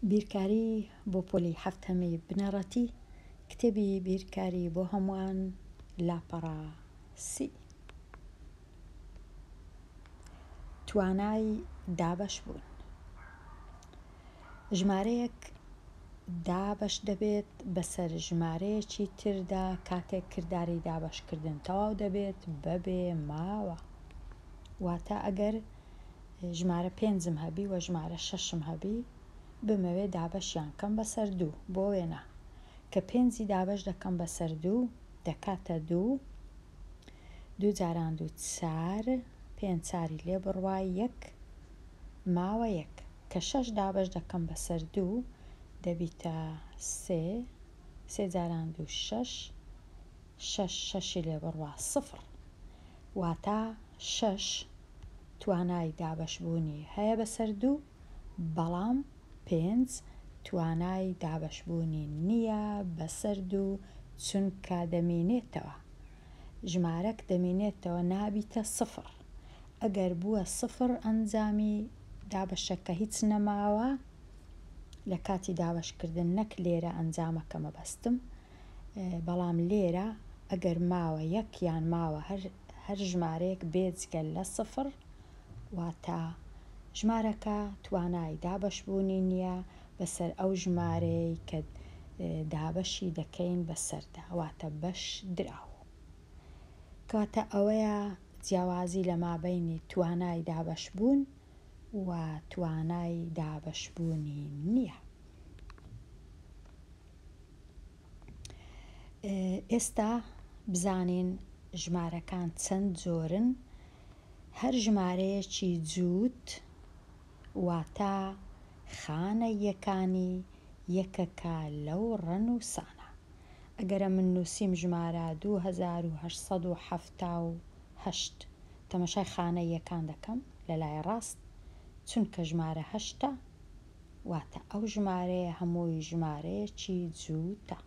بیرکاری بۆ پۆلی هەفتەمی بنەڕەتی کتێبی بیرکاری بۆ هەمووان لاپەڕا سی. توانای دابەش بوون. ژمارەیەک دابەش دەبێت بەسەر ژمارەیەکی تردا کاتێک کردداری دابەشکردن تەواو دەبێت بەبێ ماوە. واتە ئەگەر ژمارە 5 هەبی و ژمارە 6 هەبی بمەوێ دابەشیان کەم بەسەر 2 بۆ وێنە کە 5 دابەش دەکەم بەسەر 2 دەکاتە 2 جاران 2 4 5 4 لێ بڕوا 1 ماوە 1 کە 6 دابەش دەکەم بەسەر 2 دەبیتە 3 جاران 2 6 6 لێ بڕوا 0 واتە 6 توانای دابەشبوونی هەیە بەسەر 2 بەڵام 5 توانای دابەشبوونی نییە بەسەر 2 چونکە دەمێنێتەوە. ژمارەک دەمێنێتەوە نابیتە 0. ئەگەر بووە 0 ئەنجامی دابەشەکە هیچ نەماوە لە کاتی دابەشکردن، نەک لێرە ئەنجامەکە مەبەستم، بەڵام لێرە ئەگەر ماوە 1 یان ماوە هەر ژمارەیەک بێجگەل لە 0 واتە ژمارەکە توانای دابەشبوونی نییە بەسەر ئەو ژمارەی کە دابەشی دەکەین بەسەردا، واتە بەش دراو. کاتە ئەوەیە جیاوازی لە مابەینی توانای دابەشبوون و توانای دابەشبوونی نییە. ئێستا بزانین ژمارەکان چەند جۆرن. هەر ژمارەیەکی جووت واتە خانە یەکانی یەکەکە لەو ڕەنووسانە. ئەگەرە من نووسیم ژمارە 2878 تەمەشای خانە یەکان دەکەم لە لای ڕاست چونکە ژمارە 8 واتە ئەو ژمارەیە هەمووی ژمارەیەکی جووتە.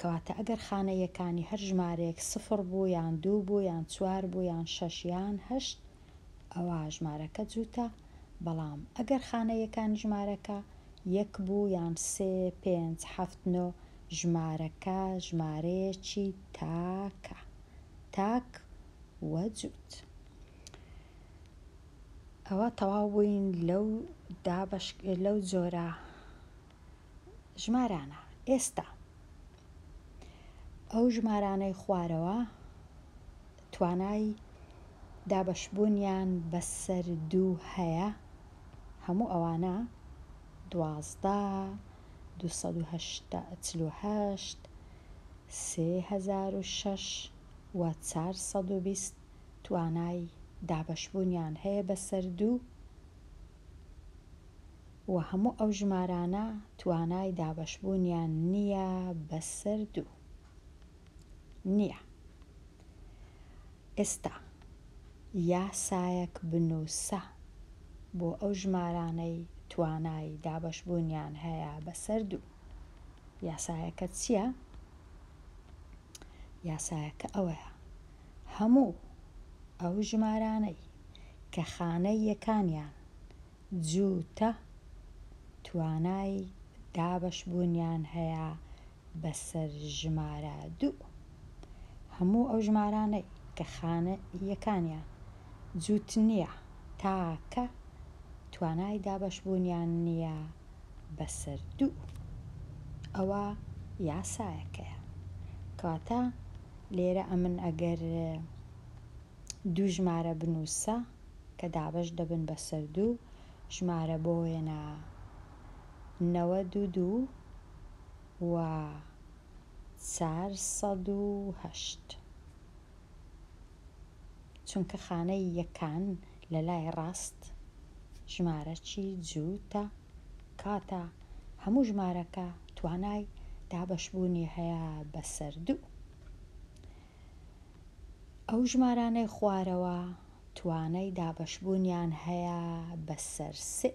کەواتە ئەگەر خانە یەکانی هەر ژمارەیەک 0 بوو یان 2 بوو یان 4 بوو یان 6 یان 8 ئەوە ژمارەکە جووتە. بەڵام ئەگەر خانە یەکانی ژمارەکە 1 بوو یان 3 5 7 9 ژمارەکە ژمارەیەکی تاکە، تاک وە جووت. ئەوە تەواو بووین لەو جۆرە ژمارانە. ئێستا ئەو ژمارانەی خوارەوە توانای دابەشبوونیان بەسەر 2 هەیە. هەموو ئەوانە 12 248 3006 و 420 توانای دابەشبوونیان هەیە بەسەر 2 و هەموو ئەو ژمارانە توانای دابەشبوونیان نییە بەسەر 2 نییە. ئێستا یاسایەک بنووسە بۆ ئەو ژمارانەی توانای دابەشبوونیان هەیە بەسەر 2. یاسایەکە چییە؟ یاسایەکە ئەوەیە هەموو ئەو ژمارانەی کە خانەی یەکانیان جووتە توانای دابەشبوونیان هەیە بەسەر ژمارە 2. هەموو ئەو ژمارانەی کە خانە یەکانیان جووت نییە تاکە توانای دابەشبوونیان نییە بەسەر 2. ئەوە یاسایەکەیە. کەواتە لێرە ئەمن ئەگەر 2 ژمارە بنووسە کە دابەش دەبن بەسەر 2 ژمارە بۆ وێنە 92 و 408 چونکە خانەی یەکان لە لای ڕاست ژمارەکی جووتە، کاتە هەموو ژمارەکە توانای دابەشبوونی هەیە بەسەر 2. ئەو ژمارانەی خوارەوە توانای دابەشبوونیان هەیە بەسەر 3.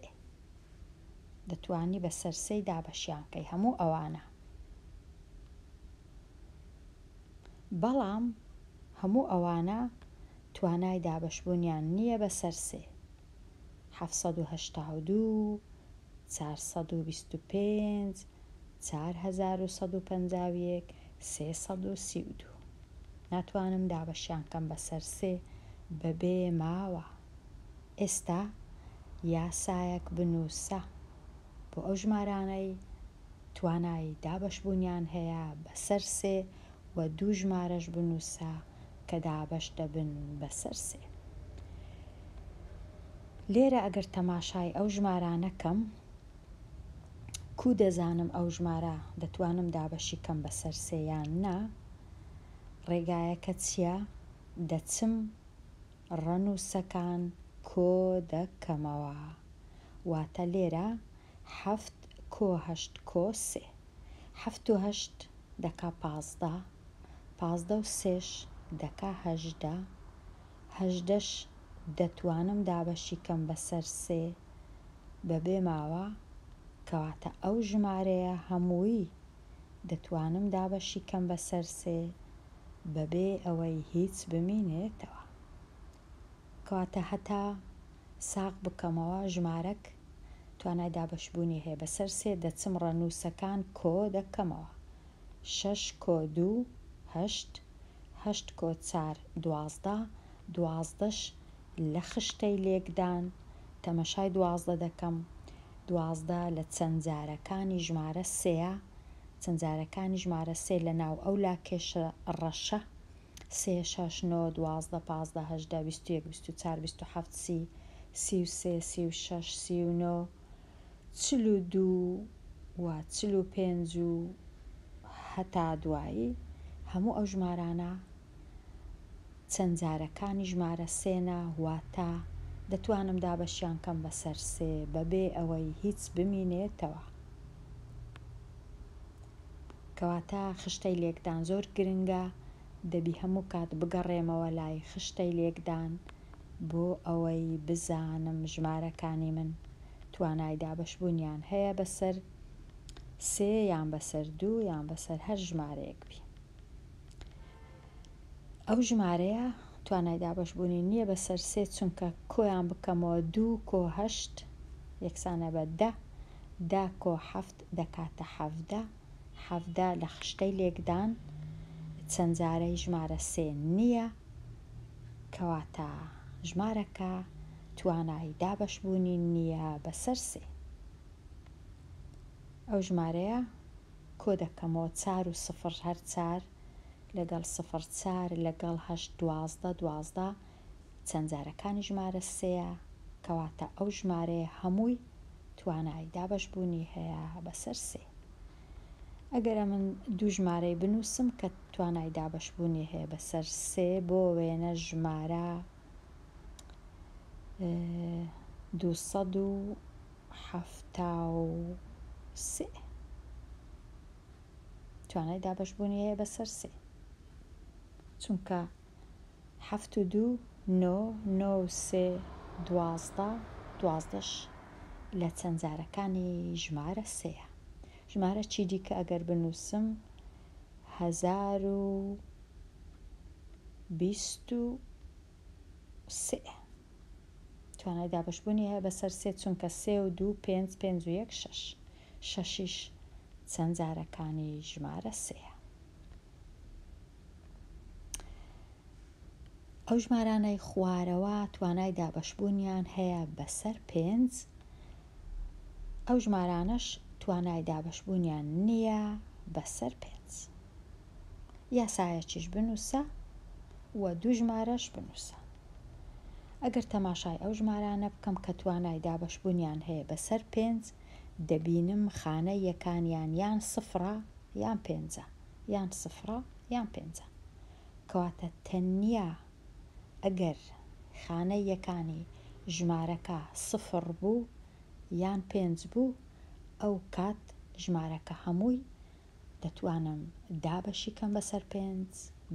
دەتوانی بەسەر 3 دابەشیانکەی هەموو ئەوانە. بەڵام هەموو ئەوانە توانای دابەشبوونیان نییە بەسەر 3. 782 425 4151 332. ناتوانم دابەشیان کەم بەسەر 3 بەبێ ماوە. ئێستا یاسایەک بنووسە بۆ ئەو ژمارانەی توانای دابەشبوونیان هەیە بەسەر 3 و 2 ژمارەش بنووسە کە دابەش دەبن بەسەر 3. لێرە ئەگەر تەماشای ئەو ژمارانەکەم کو دەزانم ئەو ژمارە دەتوانم دابەشی کەم بەسەر 3 یان نا، ڕێگایەکە چییە؟ دەچم ڕەنووسەکان کۆ دەکەمەوە. واتە لێرە 7 کۆ 8 کۆ 3. 7 و 8 دەکا 15، 15 و 3ش دەکا 18، 18ش دەتوانم دابەشی کەم بەسەر 3 بەبێ ماوە، کەواتە ئەو ژمارەیە هەمووی دەتوانم دابەشی کەم بەسەر 3 بەبێ ئەوەی هیچ بمینێتەوە. کەواتە هەتا ساغ بکەمەوە ژمارەک توانای دابەشبوونی هەیە بەسەر 3، دەچم ڕەنووسەکان کۆ دەکەمەوە. 6 کۆ 2 8، 8 کۆ 4 12، 12ش لە خشتەی لێکدان تەمەشای 12 دەکەم. 12 لە چەندجارەکانی ژمارە 3ە، چەندجارەکانی ژمارە 3 لە ناو ئەو لاکێشە ڕەشە 3 6 9 12 15 18 21 24 27 30 33 36 39 42 و 45 و هەتا دوایی هەموو ئەو ژمارانە چەندجارەکانی ژمارە 3ە، واتە دەتوانم دابەشیان کەم بەسەر 3 بەبێ ئەوەی هیچ بمینێتەوە. کەواتە خشتەی لێکدان زۆر گرنگە، دەبی هەموو کات بگەڕێمەوە لای خشتەی لێکدان بۆ ئەوەی بزانم ژمارەکانی من توانای دابەشبوونیان هەیە بەسەر 3 یان بەسەر 2 یان بەسەر هەر ژمارەیەک بی. ئەو ژمارەیە توانای دابەشبوونی نییە بەسەر 3 چونکە کۆیان بکەمەوە 2 کۆ 8 یەکسانە بە 10، 10 کۆ 7 دەکاتە 17، 17 لە خشتەی لێکدان چەندجارەی ژمارە 3 نییە، کەواتە ژمارەکە توانای دابەشبوونی نییە بەسەر 3. ئەو ژمارەیە کۆ دەکەمەوە 4 و 0 هەر 4 لەگەڵ 0 4 لەگەڵ 8 12 12 چەندجارەکانی ژمارە 3ە، کەواتە ئەو ژمارەیە هەمووی توانای دابەشبوونی هەیە بەسەر 3. ئەگەرە من دوو ژمارەی بنووسم کە توانای دابەشبوونی هەیە بەسەر 3 بۆ وێنە ژمارە 273 توانای دابەشبوونی هەیە بەسەر 3 چونکە 7 و 2 9 9 و 3 12 12ش لە چەندجارەکانی ژمارە 3ە. ژمارە چی دیکە ئەگەر بنووسم 1023 توانای دابەشبوونی هەیە بەسەر 3 چونکە 3 و 2 5 5 و 1 6 6ش چەندجارەکانی ژمارە 3ە. ئەو ژمارانەی خوارەوە توانای دابەشبوونیان هەیە بەسەر 5، ئەو ژمارانەش توانای دابەشبوونیان نییە بەسەر 5. یاسایەکیش بنووسە و 2 ژمارەش بنووسە. ئەگەر تەماشای ئەو ژمارانە بکەم کە توانای دابەشبوونیان هەیە بەسەر 5 دەبینم خانەی یەکانیان یان 0 یان 5 یان 0 یان 5، کەواتە تەنیا ئەگەر خانەی یەکانی ژمارەکە 0 بوو یان 5 بوو ئەو کات ژمارەکە هەمووی دەتوانم دابەشی کەم بەسەر 5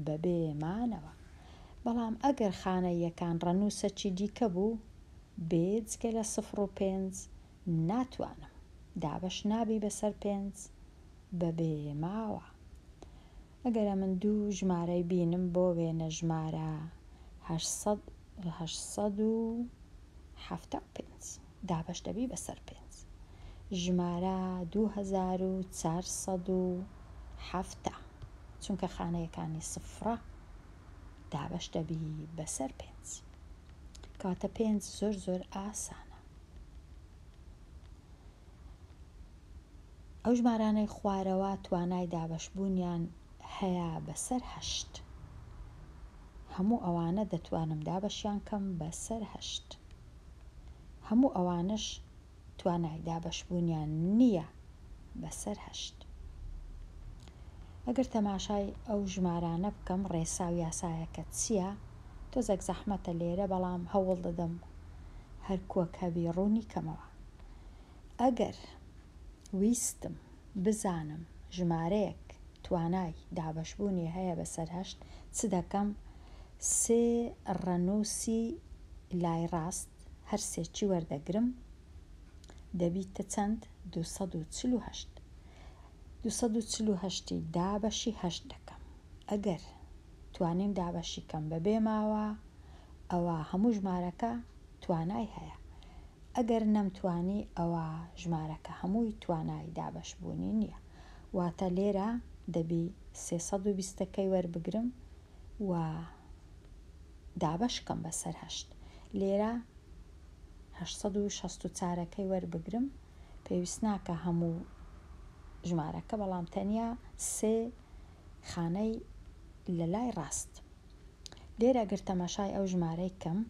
بەبێ مانەوە. بەڵام ئەگەر خانەی یەکان ڕەنووسەکی دیکە بوو بێجگە لە 0 و 5 ناتوانم دابەش نابی بەسەر 5 بەبێ ماوە. ئەگەرە من دوو ژمارەی بینم بۆ وێنە ژمارە 878 حەفتە و پێنج دابەش دەبی بەسەر پێنج. ژمارە 2407 چونکە خانەیەکانی سفرە دابەش دەبی بەسەر پێنج. کەواتە پێنج زۆر زۆر ئاسانە. ئەو ژمارانەی خوارەوە توانای دابەشبوونیان هەیە بەسەر هەشت. هەموو ئەوانە دەتوانم دابەشیان کەم بەسەر هەشت. هەموو ئەوانش توانای دابەشبوونیان نییە بەسەر هەشت. ئەگەر تەماشای ئەو ژمارانە بکەم ڕێسا و یاسایەکە چییە؟ تۆزێک زەحمەتە لێرە، بەڵام هەوڵ دەدەم هەر کۆکەبی ڕوونی کەمەوە. ئەگەر ویستم بزانم ژمارەیەک توانای دابەشبوونی هەیە بەسەر هەشت، چ دەکەم؟ سێ ڕەنووسی لای ڕاست هەر سێکی وەردەگرم، دەبیتە چەند؟ 248. 248 دابەشی هەشت دەکەم. ئەگەر توانیم دابەشی کەم بەبێ ماوە، ئەوە هەموو ژمارەکە توانای هەیە. ئەگەر نەمتوانی، ئەوە ژمارەکە هەمووی توانای دابەشبوونی نییە. واتە لێرە دەبی 320ەکەی وەربگرم و دابەشکەم بەسەر هەشت. لێرە 864ەکەی وەربگرم، پێویست ناکە هەموو ژمارەکە، بەڵام تەنیا سێ خانەی لە لای ڕاست. لێرە گەر تەماشای ئەو ژمارەی کەم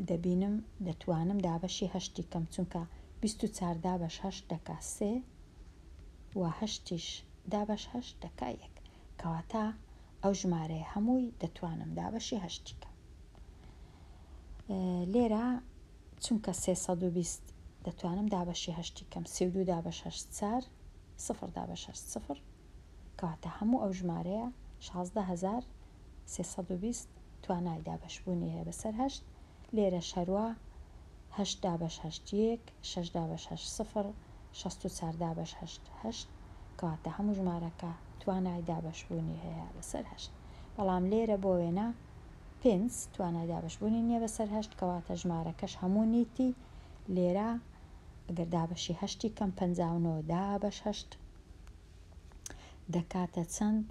دەبینم دەتوانم دابەشی هەشتی کەم، چونکە 24 دابەش هەشت دەکا سێ و هەشتیش دابەش هەشت دەکا یەک. کەواتە ئەو ژمارەیە هەمووی دەتوانم دابەشی هەشتی کەم. لێرە چونکە 320 دەتوانم دابەشی هەشتی کەم، 32 دابەش هەشت چار، 0 دابەش هەشت 0. کەواتە هەموو ئەو ژمارەیە 16320 توانای دابەشبوونی هەیە بەسەر هەشت. لێرە شەروە 8 دابەش هەشت یەک، 6 دابەش هەشت 0، 64 دابەش هەشت هەشت. کەواتە هەموو ژمارەکە توانای دابەشبوونی هەیە بەسەر هەشت. بەڵام لێرە بۆ وێنە 5 توانای دابەشبوونی نییە بەسەر هەشت، کەواتە ژمارەکەش هەموو نیتی. لێرە ئەگەر دابەشی هەشتی کەم 59 دابەش هەشت دەکاتە چەند؟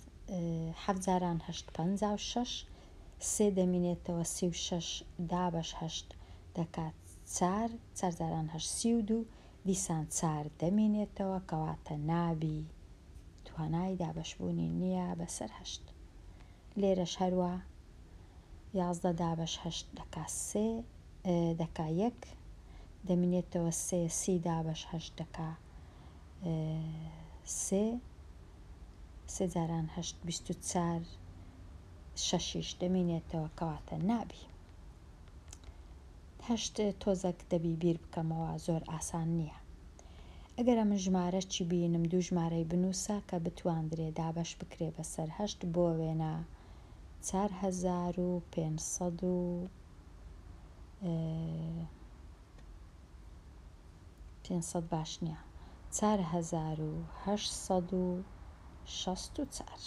7,856. سێ دەمینێتەوە 36 دابەش هەشت دەکات چار، 4,832. دیسان چار دەمینێتەوە، کەواتە نابی توانای دابەشبوونی نییە بەسەر هەشت. لێرەش هەروە 11 دابەش هەشت دەکا سێ دەکا یەک، دەمینێتەوە سێ، 30 دابەش هەشت دەکا سێ، 3,8 24 شەشیش دەمینێتەوە، کەواتە نابی. هەشت تۆزێک دەبی بیر بکەمەوە، زۆر ئاسان نییە. ئەگەر ئەمە ژمارە چی بینم دوو ژمارەی بنووسە کە بتواندرێ دابەش بکرێ بەسەر هەشت، بۆ وێنە 4500 باش نییە، 4864.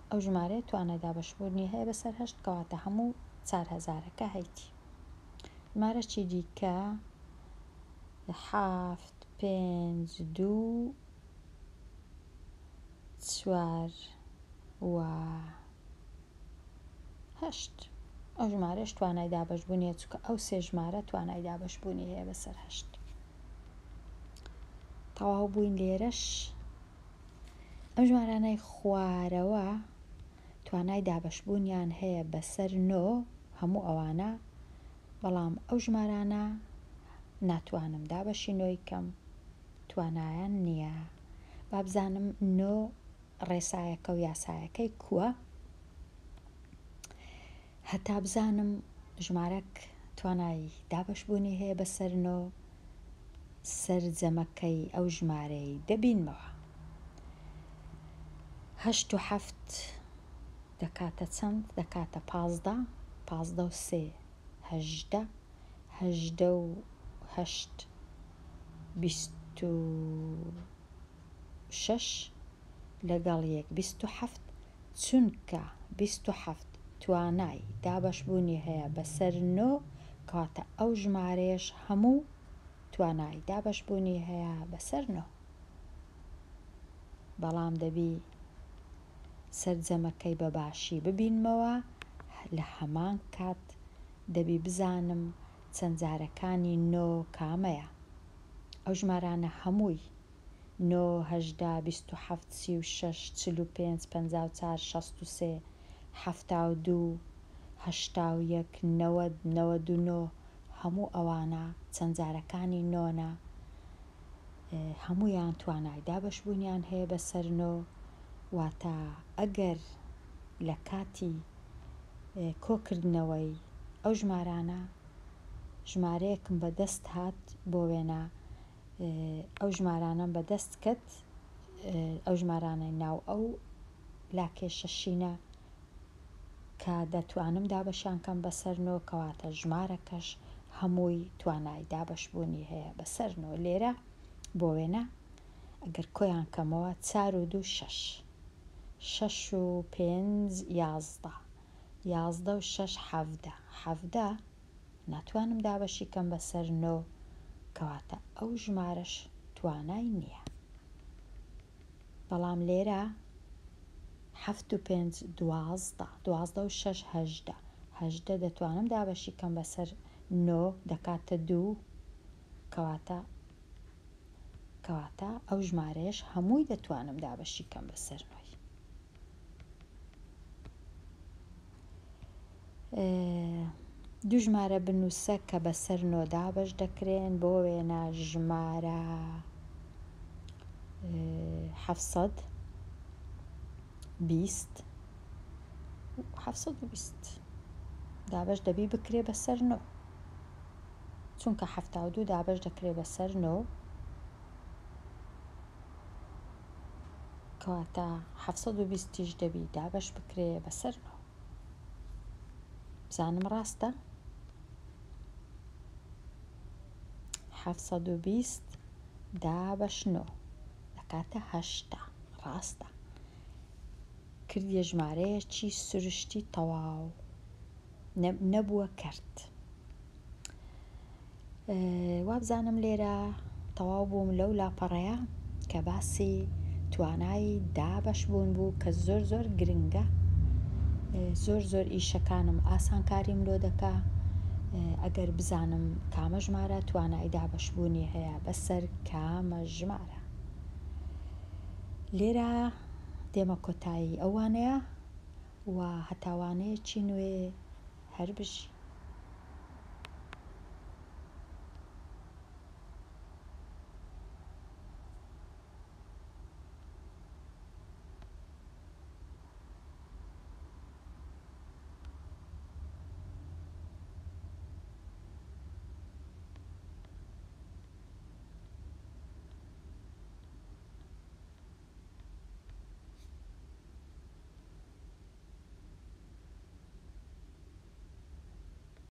ئەو ژمارەیە توانای دابەشبوونی هەیە بەسەر هەشت، کەواتە هەموو 4000ەکە هەیتی. ژمارە چی دیکە؟ 7 5 2 4 و 8. ئەو ژمارەش توانای دابەشبوونیە، چونکە ئەو سێ ژمارە توانای دابەشبوونی هەیە بەسەر هەشت. تەواو بووین. لێرەش ئەم ژمارانەی خوارەوە توانای دابەشبوونیان هەیە بەسەر 9 هەموو ئەوانە، بەڵام ئەو ژمارانە ناتوانم دابەشی 9 کەم، توانایان نییە. با بزانم 9 ڕێسایەکە و یاسایەکەی کووە. هەتا بزانم ژمارەک توانای دابەشبوونی هەیە بەسەر 9، سەرجەمەکەی ئەو ژمارەی دەبینمەوە. 8 و 7 دەکاتە چەند؟ دەکاتە 15. 15 و 3 18. 18 و 8 26 لەگەڵ یەک 27. چونکە 27 توانای دابەشبوونی هەیە بەسەر 9، کەواتە ئەو ژمارەیەش هەموو توانایی دابەشبوونی هەیە بەسەر 9. بەڵام دەبی سەرجەمەکەی بەباشی ببینمەوە. لە هەمان کات دەبی بزانم چەند جارەکانی 9 کامەیە. ئەو ژمارانە هەمووی 9 18 27 36 45 54 63 72 81 90 99 هەموو ئەوانە چەند جارەکانی 9 هەمویان توانای دابەشبوونیان هەیە بەسەر 9. واتە ئەگەر لە کاتی کۆکردنەوەی ئەو ژمارانە ژمارەیەکم بەدەست هات بۆ وێنە ئەو ژمارانم بەدەست کرد، ئەو ژمارانەی ناو ئەو لاکێشە شینە کە دەتوانم دابەشیان کەم بەسەر 9 کەواتە ژمارەکەش هەمووی توانای دابەشبوونی هەیە بەسەر 9. لێرە بۆ وێنە ئەگەر کۆیان کەمەوە 4 و 2 6 6 و 5 11 11 و 6 17 17 ناتوانم دابەشی کەم بەسەر 9 کەواتە ئەو ژمارەش توانای نییە. بەڵام لێرە 7 و 5 12 12 و 6 18 18 دەتوانم دابەشی کەم بەسەر 9 دەکاتە 2 کەواتە ئەو ژمارەیەش هەمووی دەتوانم دابەشی کەم بەسەر 9. دوو ژمارە بنووسە کە بەسەر 9 دابەش دەکرێن بۆ وێنە ژمارە 720 دابەش دەبی بکرێ بەسەر 9 چونکە 72 دابەش دەکرێ بەسەر 9 کەواتە 720 دەبی دابەش بکرێ بەسەر 9. بزانم ڕاستە؟ 720 دابەش 9 دەکاتە 8 ڕاستە. کردیە ژمارەیەکی سروشتی تەواو نەبووە کرد. وابزانم لێرە تەواو بووم لەو لاپەڕەیە کە باسی توانایی دابەشبوون بوو کە زۆر زۆر گرنگە. زۆر ئیشەکانم ئاسانکاریم لۆ دەکا ئەگەر بزانم کامە ژمارە توانایی دابەشبوونی هەیە بەسەر کامە ژمارە. لێرە دێمە کۆتایی ئەوانەیە و هەتاوانەیەکی نوێ هەر بژی.